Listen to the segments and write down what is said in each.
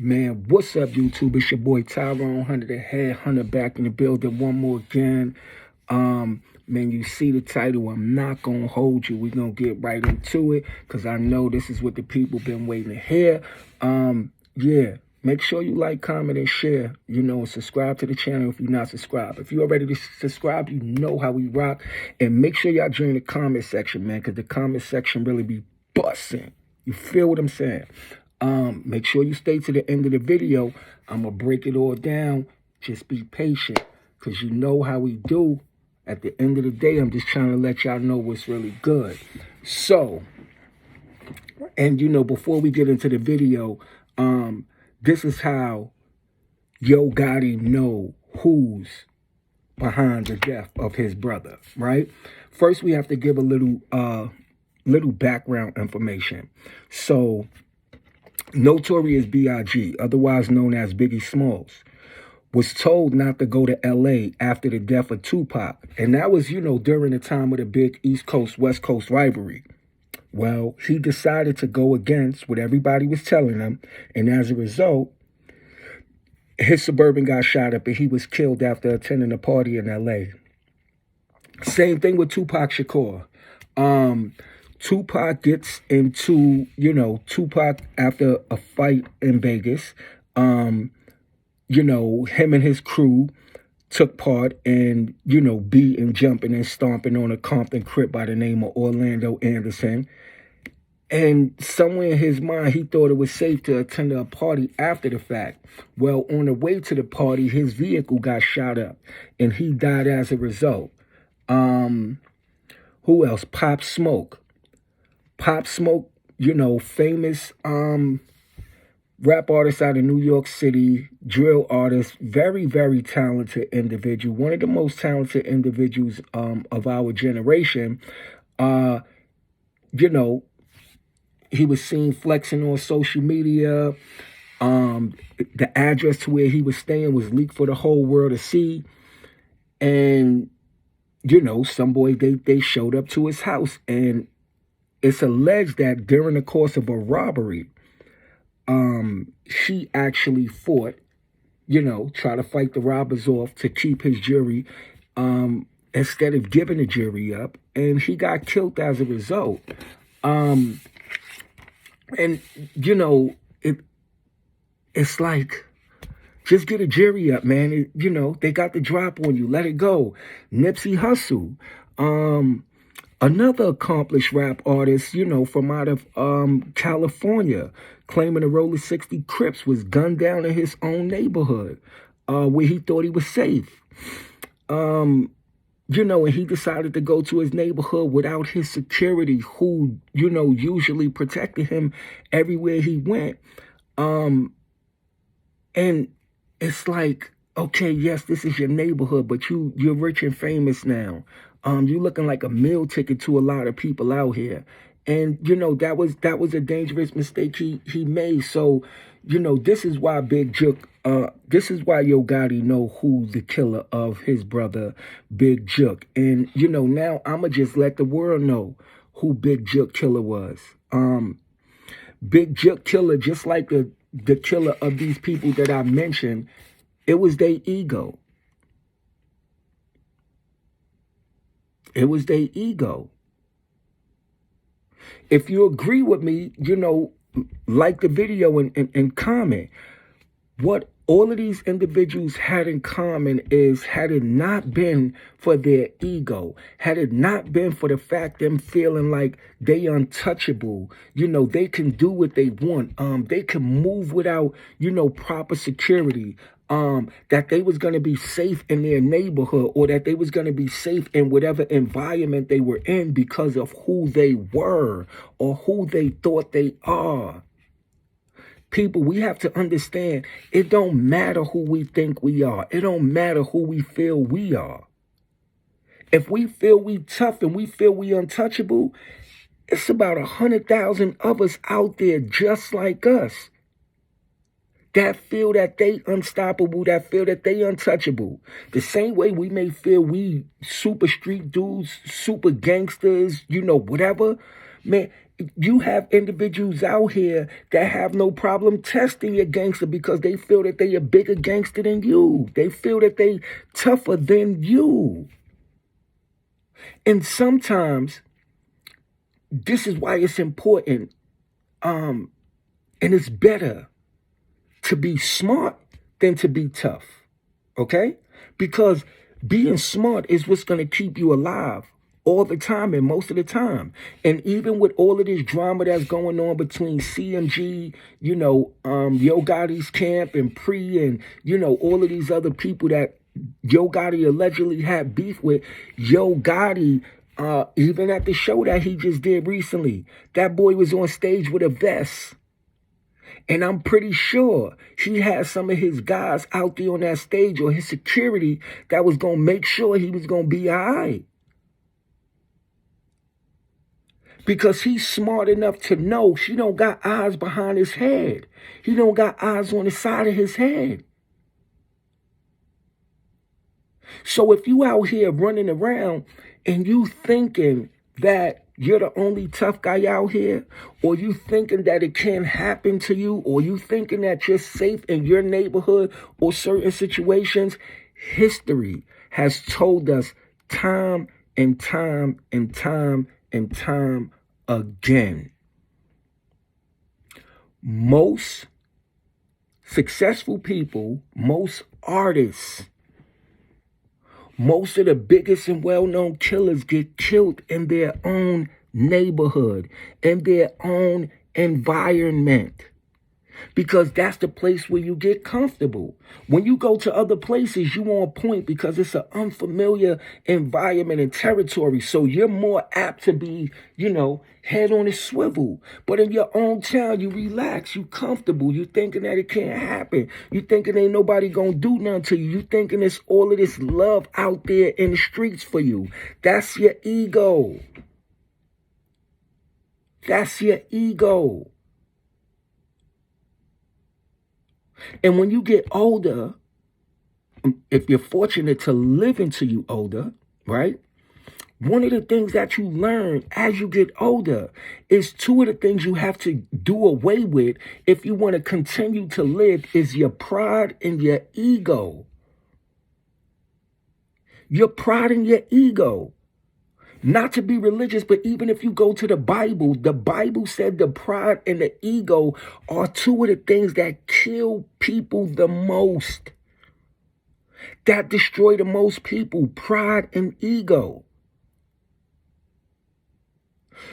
Man, what's up, YouTube? It's your boy Tyrone Hunter, the Head Hunter, back in the building one more again. Man, you see the title. I'm not gonna hold you. We're gonna get right into it because I know this is what the people been waiting to hear. Yeah. Make sure you like, comment, and share. And subscribe to the channel if you're not subscribed. If you're already subscribed, you know how we rock. And make sure y'all join the comment section, man, because the comment section really be busting. You feel what I'm saying? Make sure you stay to the end of the video. I'm going to break it all down. Just be patient because you know how we do. At the end of the day, I'm just trying to let y'all know what's really good. So, and before we get into the video, this is how Yo Gotti know who's behind the death of his brother, right? First, we have to give a little background information. So, Notorious B.I.G., otherwise known as Biggie Smalls, was told not to go to L.A. after the death of Tupac. And that was, during the time of the big East Coast, West Coast rivalry. Well, he decided to go against what everybody was telling him. And as a result, his Suburban got shot up and he was killed after attending a party in L.A. Same thing with Tupac Shakur. Tupac gets into, Tupac after a fight in Vegas, him and his crew took part in, beating, jumping, and stomping on a Compton Crip by the name of Orlando Anderson. And somewhere in his mind, he thought it was safe to attend a party after the fact. Well, on the way to the party, his vehicle got shot up, and he died as a result. Who else? Pop Smoke. Pop Smoke, famous rap artist out of New York City, drill artist, very, very talented individual, one of the most talented individuals of our generation. He was seen flexing on social media. The address to where he was staying was leaked for the whole world to see. And, some boys, they showed up to his house. And it's alleged that during the course of a robbery, she actually fought, try to fight the robbers off to keep his jury, instead of giving the jury up. And he got killed as a result. And, it's like, just get a jury up, man. They got the drop on you. Let it go. Nipsey Hussle, another accomplished rap artist, from out of California, claiming the Roller 60 Crips was gunned down in his own neighborhood, where he thought he was safe. And he decided to go to his neighborhood without his security, who, usually protected him everywhere he went. And it's like, okay, yes, this is your neighborhood, but you're rich and famous now. You're looking like a meal ticket to a lot of people out here. And, that was a dangerous mistake he made. So, this is why this is why Yo Gotti know who the killer of his brother, Big Jook. And, now I'ma just let the world know who Big Jook killer was. Big Jook killer, just like the killer of these people that I mentioned, it was their ego. It was their ego. If you agree with me, like the video and comment. What all of these individuals had in common is, had it not been for their ego, had it not been for the fact them feeling like they untouchable, they can do what they want, they can move without, proper security, that they was going to be safe in their neighborhood, or that they was going to be safe in whatever environment they were in because of who they were or who they thought they are. People, we have to understand, it don't matter who we think we are. It don't matter who we feel we are. If we feel we tough and we feel we untouchable, it's about 100,000 of us out there just like us that feel that they unstoppable, that feel that they untouchable. The same way we may feel we super street dudes, super gangsters, whatever. Man, You have individuals out here that have no problem testing your gangster because they feel that they a bigger gangster than you. They feel that they tougher than you. And sometimes this is why it's important, and it's better to be smart than to be tough, okay? Because being smart is what's going to keep you alive all the time and most of the time. And even with all of this drama that's going on between CMG, Yo Gotti's camp and Pre and, all of these other people that Yo Gotti allegedly had beef with, Yo Gotti, even at the show that he just did recently, that boy was on stage with a vest. And I'm pretty sure he had some of his guys out there on that stage or his security that was going to make sure he was going to be all right. Because he's smart enough to know he don't got eyes behind his head. He don't got eyes on the side of his head. So if you out here running around and you thinking that you're the only tough guy out here, or you thinking that it can't happen to you, or you thinking that you're safe in your neighborhood or certain situations, history has told us time and time and time and time again. Most successful people, most artists, most of the biggest and well-known killers get killed in their own neighborhood, in their own environment. Because that's the place where you get comfortable. When you go to other places, you on point because it's an unfamiliar environment and territory. So you're more apt to be, head on a swivel. But in your own town, you relax, you comfortable. You thinking that it can't happen. You thinking ain't nobody gonna do nothing to you. You thinking it's all of this love out there in the streets for you. That's your ego. That's your ego. And when you get older, if you're fortunate to live into you older, right? One of the things that you learn as you get older is two of the things you have to do away with if you want to continue to live is your pride and your ego. Your pride and your ego. Not to be religious, but even if you go to the Bible said the pride and the ego are two of the things that kill people the most. That destroy the most people, pride and ego.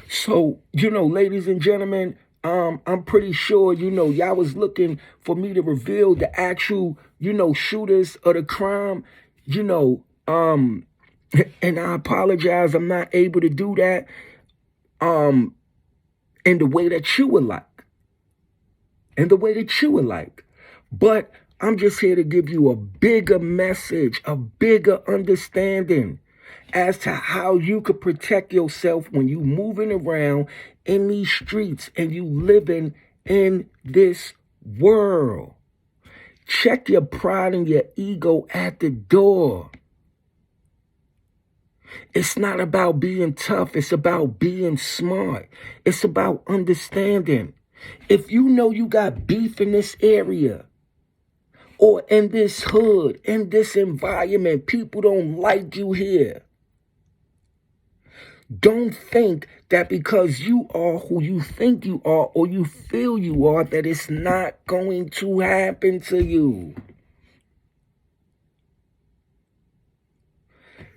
So, ladies and gentlemen, I'm pretty sure, y'all was looking for me to reveal the actual, shooters of the crime, and I apologize, I'm not able to do that in the way that you would like. But I'm just here to give you a bigger message, a bigger understanding as to how you could protect yourself when you moving around in these streets and you living in this world. Check your pride and your ego at the door. It's not about being tough. It's about being smart. It's about understanding. If you know you got beef in this area or in this hood, in this environment, people don't like you here. Don't think that because you are who you think you are or you feel you are, that it's not going to happen to you.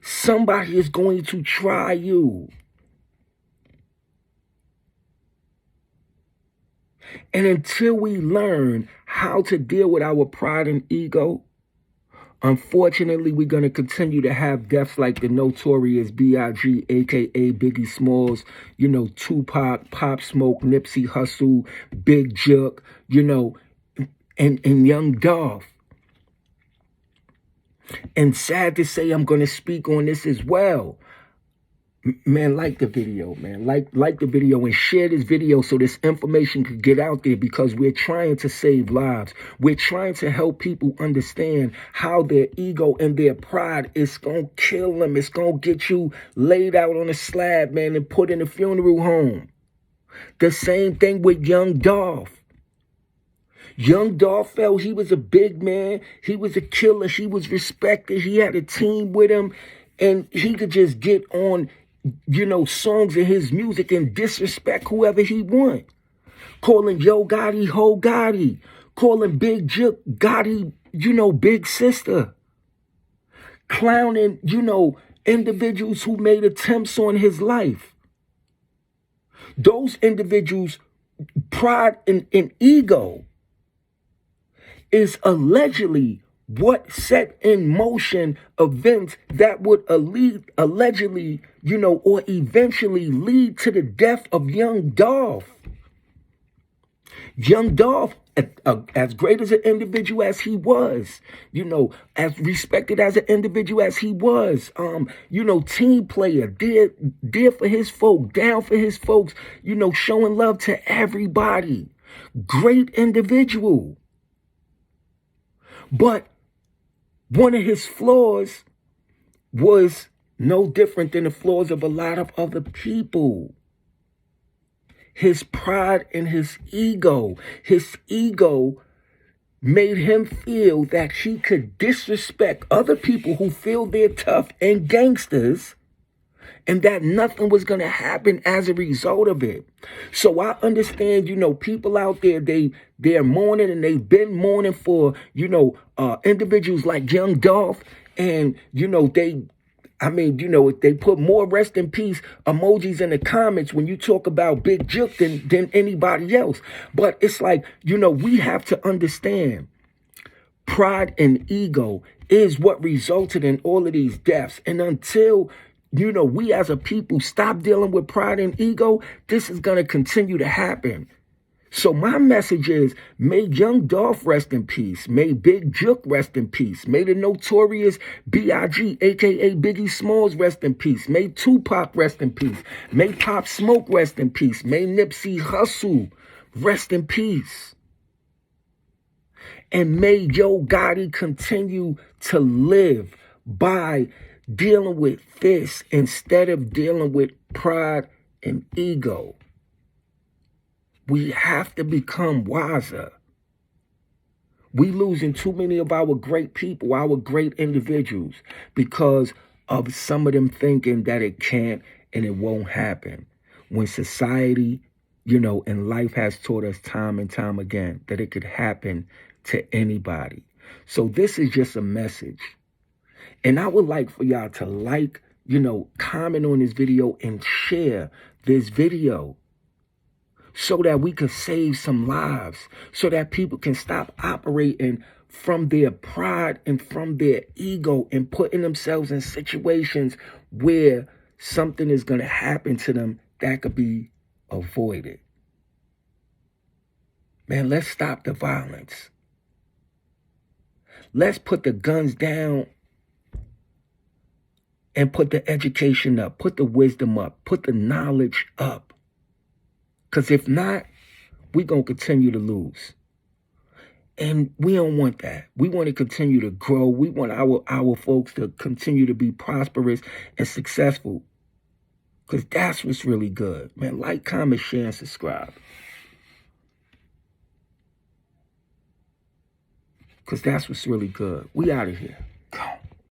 Somebody is going to try you. And until we learn how to deal with our pride and ego, unfortunately, we're going to continue to have deaths like the notorious B.I.G., a.k.a. Biggie Smalls, Tupac, Pop Smoke, Nipsey Hussle, Big JOOK, and Young Dolph. And sad to say, I'm going to speak on this as well. Man, like the video, man. Like the video and share this video so this information could get out there because we're trying to save lives. We're trying to help people understand how their ego and their pride is going to kill them. It's going to get you laid out on a slab, man, and put in a funeral home. The same thing with young Dolph. Young Dolph felt he was a big man. He was a killer. He was respected. He had a team with him. And he could just get on, songs in his music and disrespect whoever he want. Calling Yo Gotti, Ho Gotti. Calling Big JOOK Gotti, big sister. Clowning, individuals who made attempts on his life. Those individuals' pride and ego is allegedly what set in motion events that would allegedly, or eventually lead to the death of young Dolph. Young Dolph, as great as an individual as he was, as respected as an individual as he was, team player, there for his folk, down for his folks, showing love to everybody. Great individual. But one of his flaws was no different than the flaws of a lot of other people. His pride and his ego. His ego made him feel that he could disrespect other people who feel they're tough and gangsters, and that nothing was going to happen as a result of it. So I understand, people out there, they're mourning, and they've been mourning for, individuals like young Dolph. And, they put more rest in peace emojis in the comments when you talk about Big JOOK than anybody else. But it's like, we have to understand pride and ego is what resulted in all of these deaths. And until we as a people stop dealing with pride and ego, this is going to continue to happen. So my message is, may young Dolph rest in peace. May Big JOOK rest in peace. May the notorious B.I.G., a.k.a. Biggie Smalls, rest in peace. May Tupac rest in peace. May Pop Smoke rest in peace. May Nipsey Hussle rest in peace. And may Yo Gotti continue to live by dealing with this instead of dealing with pride and ego. We have to become wiser. We losing too many of our great people, our great individuals, because of some of them thinking that it can't and it won't happen. When society, and life has taught us time and time again that it could happen to anybody. So this is just a message. And I would like for y'all to like, comment on this video and share this video so that we could save some lives, so that people can stop operating from their pride and from their ego and putting themselves in situations where something is going to happen to them that could be avoided. Man, let's stop the violence. Let's put the guns down and put the education up, put the wisdom up, put the knowledge up. Because if not, we're going to continue to lose. And we don't want that. We want to continue to grow. We want our folks to continue to be prosperous and successful. Because that's what's really good. Man, like, comment, share, and subscribe. Because that's what's really good. We out of here.